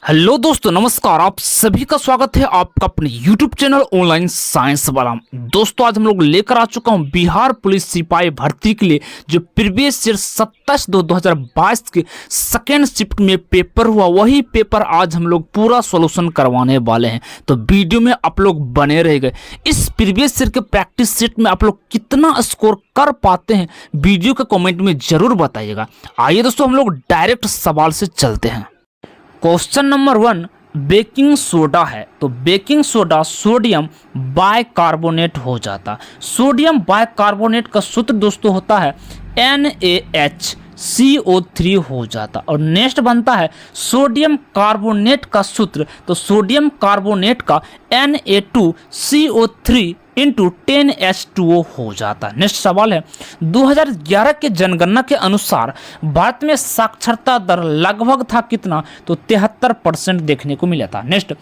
Hello दोस्तों, नमस्कार। आप सभी का स्वागत है आपका अपने YouTube चैनल ऑनलाइन साइंस वाला। दोस्तों, आज हम लोग लेकर आ चुका हूं बिहार पुलिस सिपाही भर्ती के लिए जो प्रीवियस ईयर 27/2/2022 के सेकेंड शिफ्ट में पेपर हुआ, वही पेपर आज हम लोग पूरा सॉल्यूशन करवाने वाले हैं। तो वीडियो में आप लोग बने रह गए। इस प्रीवियस ईयर के प्रैक्टिस सेट में आप लोग कितना स्कोर कर पाते हैं, वीडियो के कॉमेंट में जरूर बताइएगा। आइए दोस्तों, हम लोग डायरेक्ट सवाल से चलते हैं। क्वेश्चन नंबर 1 बेकिंग सोडा है, तो बेकिंग सोडा सोडियम बाइकार्बोनेट हो जाता। सोडियम बाइकार्बोनेट का सूत्र दोस्तों होता है NaHCO3 हो जाता। और नेक्स्ट बनता है सोडियम कार्बोनेट का सूत्र, तो सोडियम कार्बोनेट का Na2CO3 इंटू 10H2O हो जाता है। नेक्स्ट सवाल है 2011 के जनगणना के अनुसार भारत में साक्षरता दर लगभग था कितना, तो 73% देखने को मिला था। नेक्स्ट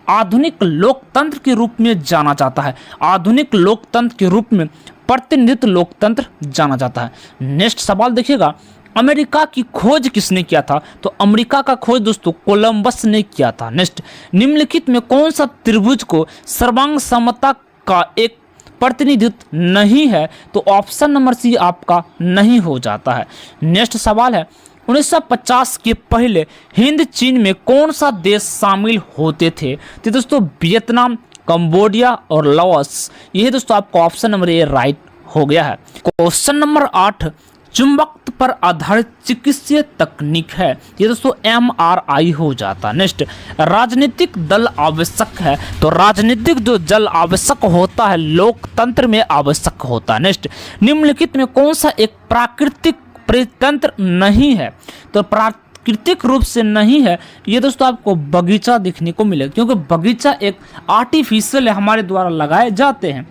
आधुनिक लोकतंत्र के रूप में जाना जाता है, आधुनिक लोकतंत्र के रूप में प्रतिनिधित्व लोकतंत्र जाना जाता है। नेक्स्ट सवाल देखिएगा, अमेरिका की खोज किसने किया था, तो अमेरिका का खोज दोस्तों कोलंबस ने किया था। नेक्स्ट निम्नलिखित में कौन सा त्रिभुज को सर्वांग समता का एक प्रतिनिधित्व नहीं है, तो ऑप्शन नंबर सी आपका नहीं हो जाता है। नेक्स्ट सवाल है 1950 के पहले हिंद चीन में कौन सा देश शामिल होते थे, तो दोस्तों वियतनाम, कंबोडिया और लाओस। यह दोस्तों आपका ऑप्शन नंबर ए राइट हो गया है। क्वेश्चन नंबर 8 चुंबक पर आधारित चिकित्सीय तकनीक है, ये दोस्तों MRI हो जाता। नेक्स्ट राजनीतिक दल आवश्यक है, तो राजनीतिक जो दल आवश्यक होता है लोकतंत्र में आवश्यक होता है। नेक्स्ट निम्नलिखित में कौन सा एक प्राकृतिक परितंत्र नहीं है, तो प्राकृतिक रूप से नहीं है, ये दोस्तों आपको बगीचा देखने को मिलेगा, क्योंकि बगीचा एक आर्टिफिशियल हमारे द्वारा लगाए जाते हैं।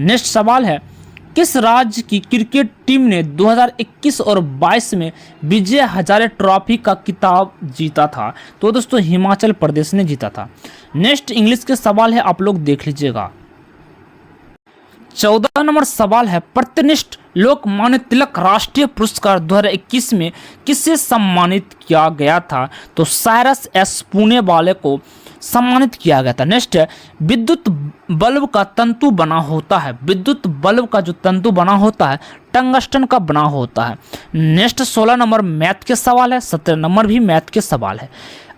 नेक्स्ट सवाल है किस राज्य की क्रिकेट टीम ने 2021 और 22 में विजय हजारे ट्रॉफी का खिताब जीता था, तो दोस्तों हिमाचल प्रदेश ने जीता था। नेक्स्ट इंग्लिश के सवाल है, आप लोग देख लीजिएगा। 14 नंबर सवाल है प्रतिष्ठित लोकमान्य तिलक राष्ट्रीय पुरस्कार 2021 में किससे सम्मानित किया गया था, तो साइरस एस पुणे वाले को सम्मानित किया गया था। नेक्स्ट है विद्युत बल्ब का तंतु बना होता है, विद्युत बल्ब का जो तंतु बना होता है टंगस्टन का बना होता है। नेक्स्ट 16 नंबर मैथ के सवाल है, 17 नंबर भी मैथ के सवाल है।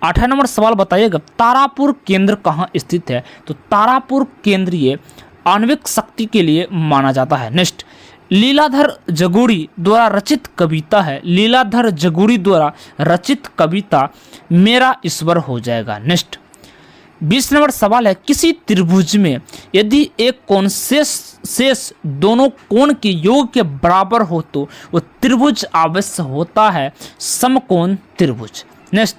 18 नंबर सवाल बताइएगा तारापुर केंद्र कहाँ स्थित है, तो तारापुर केंद्रीय आणविक शक्ति के लिए माना जाता है। नेक्स्ट लीलाधर जगुड़ी द्वारा रचित कविता है, लीलाधर जगुड़ी द्वारा रचित कविता मेरा ईश्वर हो जाएगा। नेक्स्ट 20 नंबर सवाल है किसी त्रिभुज में यदि एक कोण शेष दोनों कोण के योग के बराबर हो तो वो त्रिभुज अवश्य होता है समकोण त्रिभुज। नेक्स्ट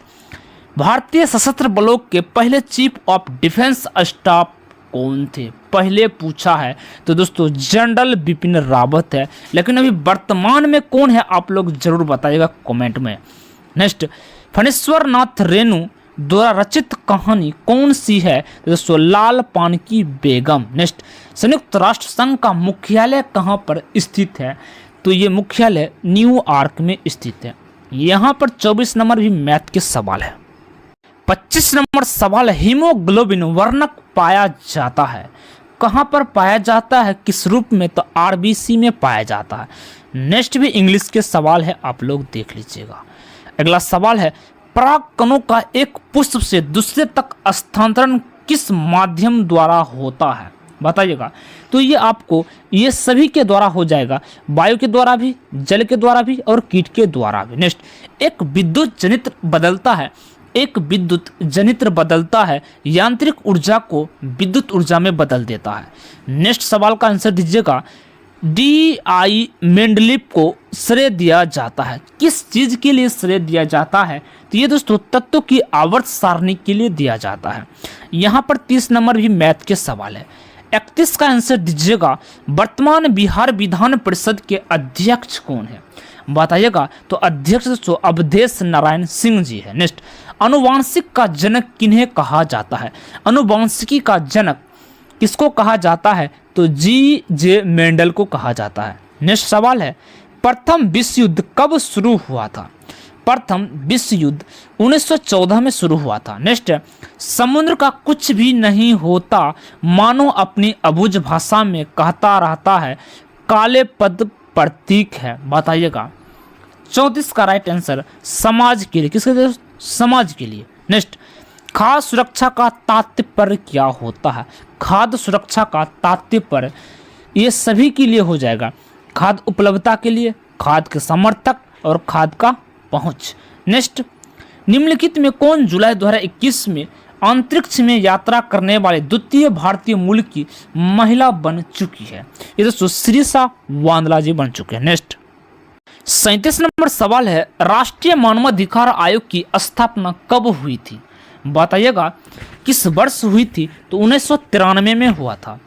भारतीय सशस्त्र बलों के पहले चीफ ऑफ डिफेंस स्टाफ कौन थे, पहले पूछा है, तो दोस्तों जनरल बिपिन रावत है। लेकिन अभी वर्तमान में कौन है आप लोग जरूर बताइएगा कमेंट में। नेक्स्ट फणेश्वर नाथ रेणु द्वारा रचित कहानी कौन सी है, तो दोस्तों लाल पान की बेगम। नेक्स्ट संयुक्त राष्ट्र संघ का मुख्यालय कहाँ पर स्थित है, तो ये मुख्यालय न्यूयॉर्क में स्थित है। यहाँ पर 24 नंबर भी मैथ के सवाल है। 25 नंबर सवाल है हीमोग्लोबिन वर्णक पाया जाता है, कहाँ पर पाया जाता है, किस रूप में, तो RBC में पाया जाता है। नेक्स्ट भी इंग्लिश के सवाल है, आप लोग देख लीजिएगा। अगला सवाल है परागकणों का एक पुष्प से दूसरे तक स्थानांतरण किस माध्यम द्वारा होता है, बताइएगा। तो ये आपको ये सभी के द्वारा हो जाएगा, वायु के द्वारा भी, जल के द्वारा भी और कीट के द्वारा भी। नेक्स्ट एक विद्युत जनित्र बदलता है, एक विद्युत जनित्र बदलता है यांत्रिक ऊर्जा को विद्युत ऊर्जा में बदल देता है। नेक्स्ट सवाल का आंसर दीजिएगा। DI मेंडलीव को श्रेय दिया जाता है, किस चीज के लिए श्रेय दिया जाता है, तो ये दोस्तों तत्वों की आवर्त सारणी के लिए दिया जाता है। यहाँ पर 30 नंबर भी मैथ के सवाल है। 31 का आंसर दीजिएगा वर्तमान बिहार विधान परिषद के अध्यक्ष कौन है, बताइएगा। तो अध्यक्ष दोस्तों अवधेश नारायण सिंह जी है। नेक्स्ट अनुवांशिक का जनक किन्हें कहा जाता है, अनुवांशिकी का जनक किसको कहा जाता है, तो G.J. मेंडल को कहा जाता है। नेक्स्ट सवाल है प्रथम विश्व युद्ध कब शुरू हुआ था, प्रथम विश्व युद्ध 1914 में शुरू हुआ था। नेक्स्ट, समुद्र का कुछ भी नहीं होता, मानो अपनी अबुझ भाषा में कहता रहता है, काले पद प्रतीक है। बताइएगा 34 का राइट आंसर समाज के लिए, किसके लिए? समाज के लिए। नेक्स्ट, खाद्य सुरक्षा का तात्पर्य क्या होता है? खाद्य सुरक्षा का तात्पर्य ये सभी के लिए हो जाएगा, खाद्य उपलब्धता के लिए, खाद्य के समर्थक और खाद्य का पहुंच। नेक्स्ट, निम्नलिखित में कौन जुलाई 2021 में अंतरिक्ष में यात्रा करने वाले द्वितीय भारतीय मूल की महिला बन चुकी है? ये दोस्तों श्रीषा वांदला जी बन चुके हैं। नेक्स्ट, 37 नंबर सवाल है, राष्ट्रीय मानवाधिकार आयोग की स्थापना कब हुई थी? बताइएगा किस वर्ष हुई थी? तो 1993 में हुआ था।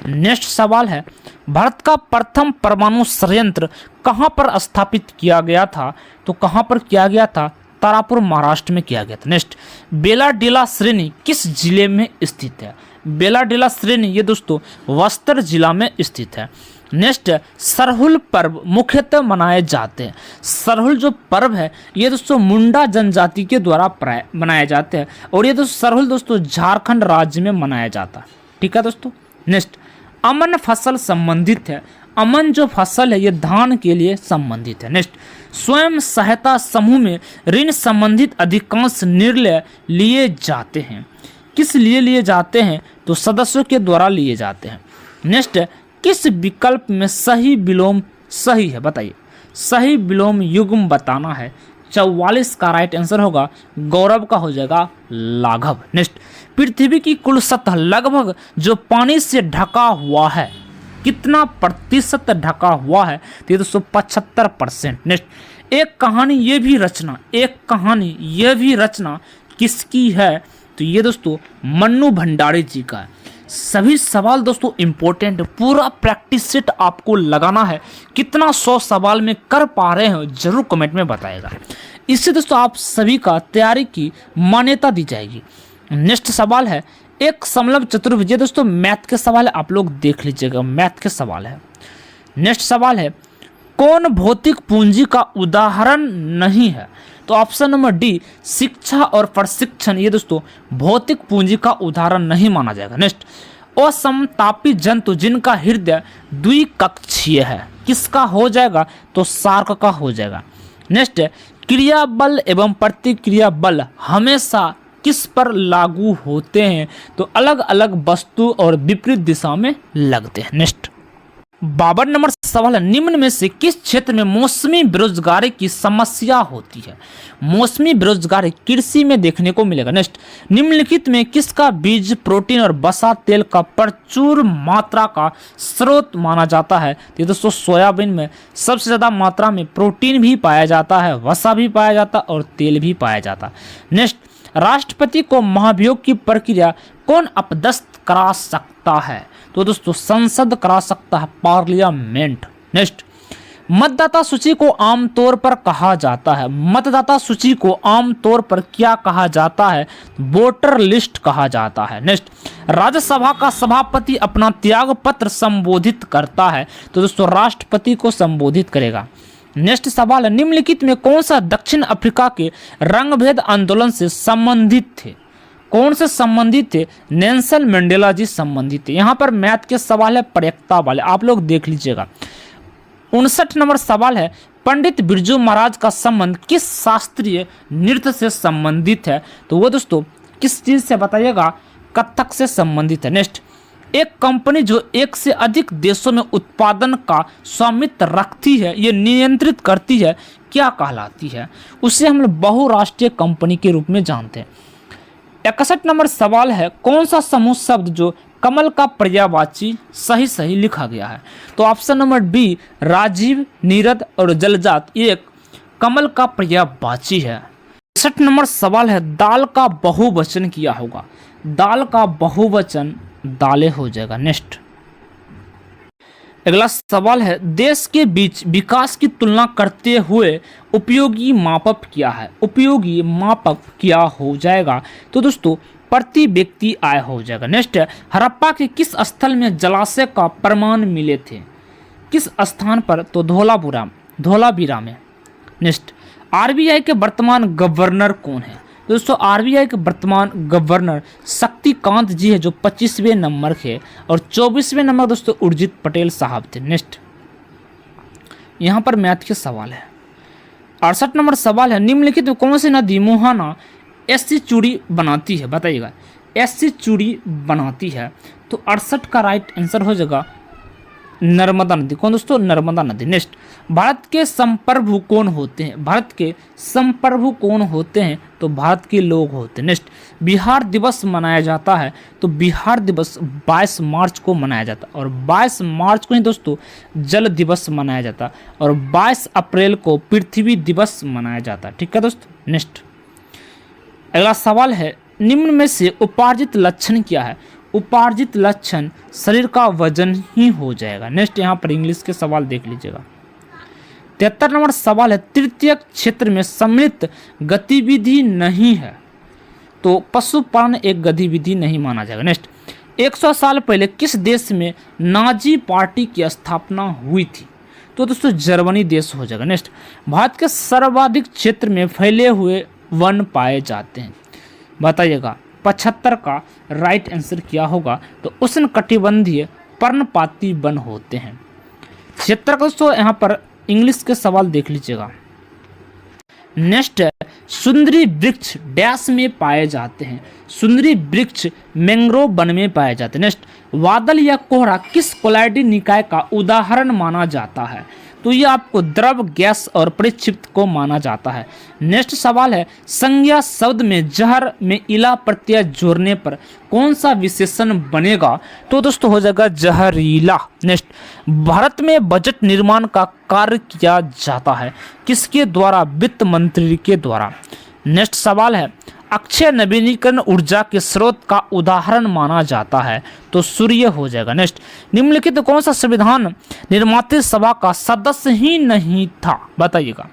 नेक्स्ट सवाल है, भारत का प्रथम परमाणु संयंत्र कहां पर स्थापित किया गया था? तो कहां पर किया गया था? तारापुर महाराष्ट्र में किया गया था। नेक्स्ट, बेलाडीला श्रेणी किस जिले में स्थित है? बेलाडीला श्रेणी ये दोस्तों बस्तर जिला में स्थित है। नेक्स्ट, सरहुल पर्व मुख्यतः मनाए जाते हैं। सरहुल जो पर्व है ये दोस्तों मुंडा जनजाति के द्वारा मनाए जाते हैं और ये दोस्तों सरहुल दोस्तों झारखंड राज्य में मनाया जाता है। ठीक है दोस्तों। नेक्स्ट, अमन फसल संबंधित है। अमन जो फसल है ये धान के लिए संबंधित है। नेक्स्ट, स्वयं सहायता समूह में ऋण संबंधित अधिकांश निर्णय लिए जाते हैं। किस लिए लिए जाते हैं? तो सदस्यों के द्वारा लिए जाते हैं। नेक्स्ट, किस विकल्प में सही विलोम सही है? बताइए, सही विलोम युग्म बताना है। 44 का राइट आंसर होगा, गौरव का हो जाएगा लाघव। नेक्स्ट, पृथ्वी की कुल सतह लगभग जो पानी से ढका हुआ है, कितना प्रतिशत ढका हुआ है? तो 75%। नेक्स्ट, एक कहानी ये भी रचना, एक कहानी ये भी रचना किसकी है? तो ये दोस्तों मन्नू भंडारी जी का है। सभी सवाल दोस्तों इंपॉर्टेंट, पूरा प्रैक्टिस सेट आपको लगाना है। कितना 100 सवाल में कर पा रहे हो जरूर कमेंट में बताएगा। इससे दोस्तों आप सभी का तैयारी की मान्यता दी जाएगी। नेक्स्ट सवाल है, एक समलंब चतुर्भुज, ये दोस्तों मैथ के सवाल है, आप लोग देख लीजिएगा, मैथ के सवाल है। नेक्स्ट सवाल है, कौन भौतिक पूंजी का उदाहरण नहीं है? तो ऑप्शन नंबर डी शिक्षा और प्रशिक्षण ये दोस्तों भौतिक पूंजी का उदाहरण नहीं माना जाएगा। नेक्स्ट, असमतापी जंतु जिनका हृदय द्विकक्षीय है, किसका हो जाएगा? तो शार्क का हो जाएगा। नेक्स्ट, क्रिया बल एवं प्रतिक्रिया बल हमेशा किस पर लागू होते हैं? तो अलग अलग वस्तु और विपरीत दिशा में लगते हैं। नेक्स्ट, 52 नंबर सवाल है, निम्न में से किस क्षेत्र में मौसमी बेरोजगारी की समस्या होती है? मौसमी बेरोजगारी कृषि में देखने को मिलेगा। नेक्स्ट, निम्नलिखित में किसका बीज प्रोटीन और वसा तेल का प्रचुर मात्रा का स्रोत माना जाता है? तो दोस्तों सोयाबीन में सबसे ज़्यादा मात्रा में प्रोटीन भी पाया जाता है, वसा भी पाया जाता है और तेल भी पाया जाता है। नेक्स्ट, राष्ट्रपति को महाभियोग की प्रक्रिया कौन अपदस्थ करा सकता है? तो दोस्तों संसद करा सकता है, पार्लियामेंट। नेक्स्ट, मतदाता सूची को आमतौर पर कहा जाता है, मतदाता सूची को आमतौर पर क्या कहा जाता है? वोटर लिस्ट कहा जाता है। नेक्स्ट, राज्यसभा का सभापति अपना त्याग पत्र संबोधित करता है, तो दोस्तों राष्ट्रपति को संबोधित करेगा। नेक्स्ट सवाल है, निम्नलिखित में कौन सा दक्षिण अफ्रीका के रंगभेद आंदोलन से संबंधित थे? कौन से संबंधित थे? नेल्सन मंडेला जी संबंधित थे। यहाँ पर मैथ के सवाल है प्रयक्ता वाले, आप लोग देख लीजिएगा। 59 नंबर सवाल है, पंडित बिरजू महाराज का संबंध किस शास्त्रीय नृत्य से संबंधित है? तो वो दोस्तों किस चीज से बताइएगा? कथक से संबंधित है। नेक्स्ट, एक कंपनी जो एक से अधिक देशों में उत्पादन का स्वामित्व रखती है, ये नियंत्रित करती है, क्या कहलाती है? उसे हम लोग बहुराष्ट्रीय कंपनी के रूप में जानते हैं। 61 नंबर सवाल है, कौन सा समूह शब्द जो कमल का पर्यायवाची सही लिखा गया है? तो option number B Rajiv, Neerad और जलजात ये कमल का पर्यायवाची है। 61 नंबर सवाल है, दाल का बहुवचन क्या होगा? दाल का बहुवचन दालें हो जाएगा। नेक्स्ट, अगला सवाल है, देश के बीच विकास की तुलना करते हुए उपयोगी मापक क्या है? उपयोगी मापक क्या हो जाएगा? तो दोस्तों प्रति व्यक्ति आय हो जाएगा। नेक्स्ट, हड़प्पा के किस स्थल में जलाशय का प्रमाण मिले थे? किस स्थान पर? तो धोलावीरा में। नेक्स्ट, आरबीआई के वर्तमान गवर्नर कौन है? दोस्तों आरबीआई के वर्तमान गवर्नर शक्तिकांत जी है जो 25वें नंबर के, और 24वें नंबर दोस्तों उर्जित पटेल साहब थे। नेक्स्ट यहाँ पर मैथ के सवाल है। 68 नंबर सवाल है, निम्नलिखित में कौन सी नदी मुहाना ऐसी चूड़ी बनाती है? बताइएगा, ऐसी चूड़ी बनाती है। तो 68 का राइट आंसर हो जाएगा नर्मदा नदी। कौन दोस्तों? नर्मदा नदी। नेक्स्ट, भारत के संप्रभु कौन होते हैं? भारत के संप्रभु कौन होते हैं? तो भारत के लोग होते हैं। नेक्स्ट, बिहार दिवस मनाया जाता है। तो बिहार दिवस 22 मार्च को मनाया जाता है, और 22 मार्च को ही दोस्तों जल दिवस मनाया जाता है, और 22 अप्रैल को पृथ्वी दिवस मनाया जाता है। ठीक है दोस्तों। नेक्स्ट अगला सवाल है, निम्न में से उपार्जित लक्षण क्या है? उपार्जित लक्षण शरीर का वजन ही हो जाएगा। नेक्स्ट यहाँ पर इंग्लिश के सवाल देख लीजिएगा। 73 नंबर सवाल है, तृतीय क्षेत्र में सम्मिलित गतिविधि नहीं है। तो पशुपालन एक गतिविधि नहीं माना जाएगा। नेक्स्ट, 100 साल पहले किस देश में नाजी पार्टी की स्थापना हुई थी? तो दोस्तों जर्मनी देश हो जाएगा। नेक्स्ट, भारत के सर्वाधिक क्षेत्र में फैले हुए वन पाए जाते हैं। बताइएगा 75 का राइट आंसर क्या होगा? तो उष्णकटिबंधीय पर्णपाती वन होते हैं। 76 का दोस्तों यहाँ पर इंग्लिश के सवाल देख लीजिएगा। नेक्स्ट, सुंदरी वृक्ष डैश में पाए जाते हैं। सुंदरी वृक्ष मैंग्रोव वन में पाए जाते हैं। नेक्स्ट, बादल या कोहरा किस कोलाइडी निकाय का उदाहरण माना जाता है? तो ये आपको द्रव, गैस और परिक्षिप्त को माना जाता है। नेक्स्ट सवाल है, संज्ञा शब्द में जहर में इला प्रत्यय जोड़ने पर कौन सा विशेषण बनेगा? तो दोस्तों हो जाएगा जहरीला। नेक्स्ट, भारत में बजट निर्माण का कार्य किया जाता है किसके द्वारा? वित्त मंत्री के द्वारा। नेक्स्ट सवाल है, अक्षय नवीनीकरण ऊर्जा के स्रोत का उदाहरण माना जाता है। तो सूर्य हो जाएगा। नेक्स्ट, निम्नलिखित कौन सा संविधान निर्माता सभा का सदस्य ही नहीं था? बताइएगा।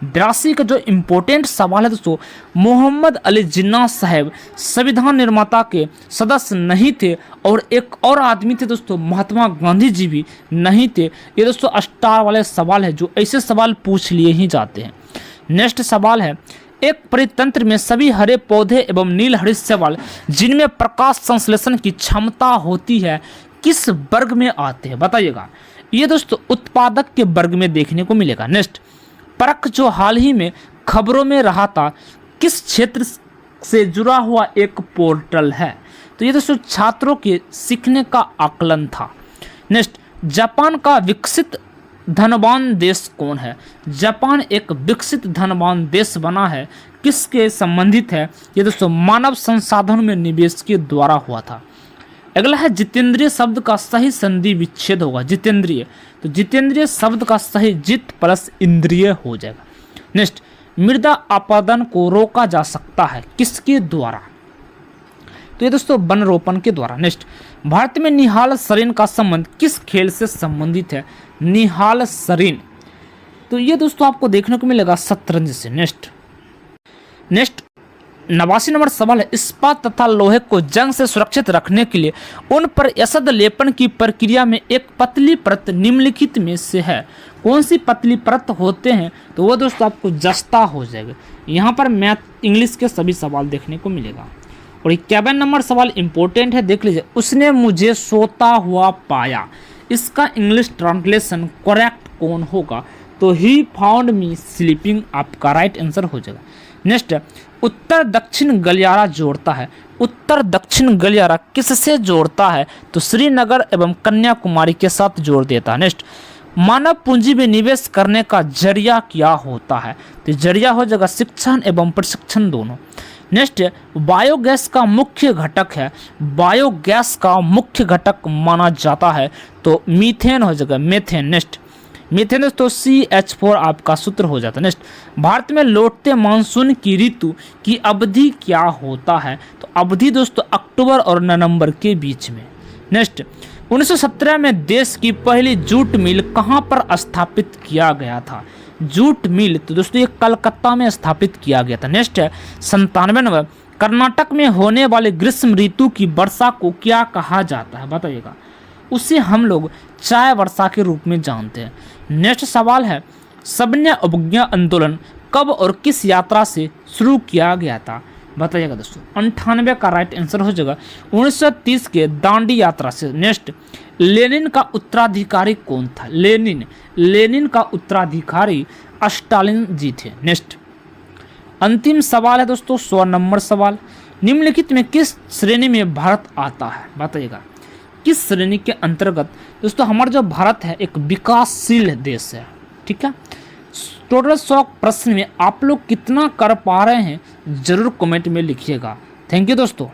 82 का जो इम्पोर्टेंट सवाल है दोस्तों, मोहम्मद अली जिन्ना साहब संविधान निर्माता के सदस्य नहीं थे, और एक और आदमी थे दोस्तों, महात्मा गांधी जी भी नहीं थे। ये दोस्तों स्टार वाले सवाल है जो ऐसे सवाल पूछ लिए ही जाते हैं। नेक्स्ट सवाल है, एक परितंत्र में सभी हरे पौधे एवं नील हरित शैवाल जिनमें प्रकाश संश्लेषण की क्षमता होती है किस वर्ग में आते हैं? बताइएगा। ये दोस्तों उत्पादक के वर्ग में देखने को मिलेगा। नेक्स्ट, परख जो हाल ही में खबरों में रहा था किस क्षेत्र से जुड़ा हुआ एक पोर्टल है? तो ये दोस्तों छात्रों के सीखने का आकलन था। नेक्स्ट, जापान का विकसित धनवान देश कौन है? जापान एक विकसित धनवान देश बना है, किसके संबंधित है? ये दोस्तों मानव संसाधन में निवेश के द्वारा हुआ था। अगला है, जितेंद्रिय शब्द का सही संधि विच्छेद होगा। जितेंद्रिय, तो जितेंद्रिय शब्द का सही जित प्लस इंद्रिय हो जाएगा। नेक्स्ट, मृदा अपरदन को रोका जा सकता है किसके द्वारा? तो ये दोस्तों वन रोपण के द्वारा। नेक्स्ट, भारत में निहाल सरीन का संबंध किस खेल से संबंधित है? निहाल सरीन, तो ये दोस्तों आपको देखने को मिलेगा शतरंज से। नेक्स्ट 89 नंबर सवाल है, इस्पात तथा लोहे को जंग से सुरक्षित रखने के लिए उन पर एसद लेपन की प्रक्रिया में एक पतली परत निम्नलिखित में से है। कौन सी पतली परत होते हैं? तो वो दोस्तों आपको जस्ता हो जाएगा। यहाँ पर मैथ इंग्लिश के सभी सवाल देखने को मिलेगा। और 51 नंबर सवाल इंपॉर्टेंट है, देख लीजिए। उसने मुझे सोता हुआ पाया, इसका इंग्लिश ट्रांसलेशन करेक्ट कौन होगा? तो ही फाउंड मी स्लीपिंग आपका राइट आंसर हो जाएगा। नेक्स्ट, उत्तर दक्षिण गलियारा जोड़ता है। उत्तर दक्षिण गलियारा किससे जोड़ता है? तो श्रीनगर एवं कन्याकुमारी के साथ जोड़ देता है। नेक्स्ट, मानव पूंजी में निवेश करने का जरिया क्या होता है? तो जरिया हो जाएगा शिक्षण एवं प्रशिक्षण दोनों। नेक्स्ट, बायोगैस का मुख्य घटक है। बायोगैस का मुख्य घटक माना जाता है तो मीथेन हो जाएगा, मेथेन। नेक्स्ट, मीथेन दोस्तों CH4 आपका सूत्र हो जाता है। नेक्स्ट, भारत में लौटते मानसून की ऋतु की अवधि क्या होता है? तो अवधि दोस्तों अक्टूबर और नवंबर के बीच में। नेक्स्ट, 1917 में देश की पहली जूट मिल कहाँ पर स्थापित किया गया था? जूट मिल तो दोस्तों ये कलकत्ता में स्थापित किया गया था। नेक्स्ट है 97 नंबर, कर्नाटक में होने वाले ग्रीष्म ऋतु की वर्षा को क्या कहा जाता है? बताइएगा। उसे हम लोग चाय वर्षा के रूप में जानते हैं। नेक्स्ट सवाल है, सबन्य अवज्ञा आंदोलन कब और किस यात्रा से शुरू किया गया था? बताइएगा दोस्तों। 98 का राइट आंसर हो जाएगा 1930 के दांडी यात्रा से। नेक्स्ट, लेनिन का उत्तराधिकारी कौन था? लेनिन का उत्तराधिकारी स्टालिन जी थे। नेक्स्ट, अंतिम सवाल है दोस्तों, 100 नंबर सवाल। निम्नलिखित में किस श्रेणी में भारत आता है? बताइएगा किस श्रेणी के अंतर्गत? दोस्तों हमारा जो भारत है एक विकासशील देश है, ठीक है। टोटल 100 प्रश्न में आप लोग कितना कर पा रहे हैं जरूर कमेंट में लिखिएगा। थैंक यू दोस्तों।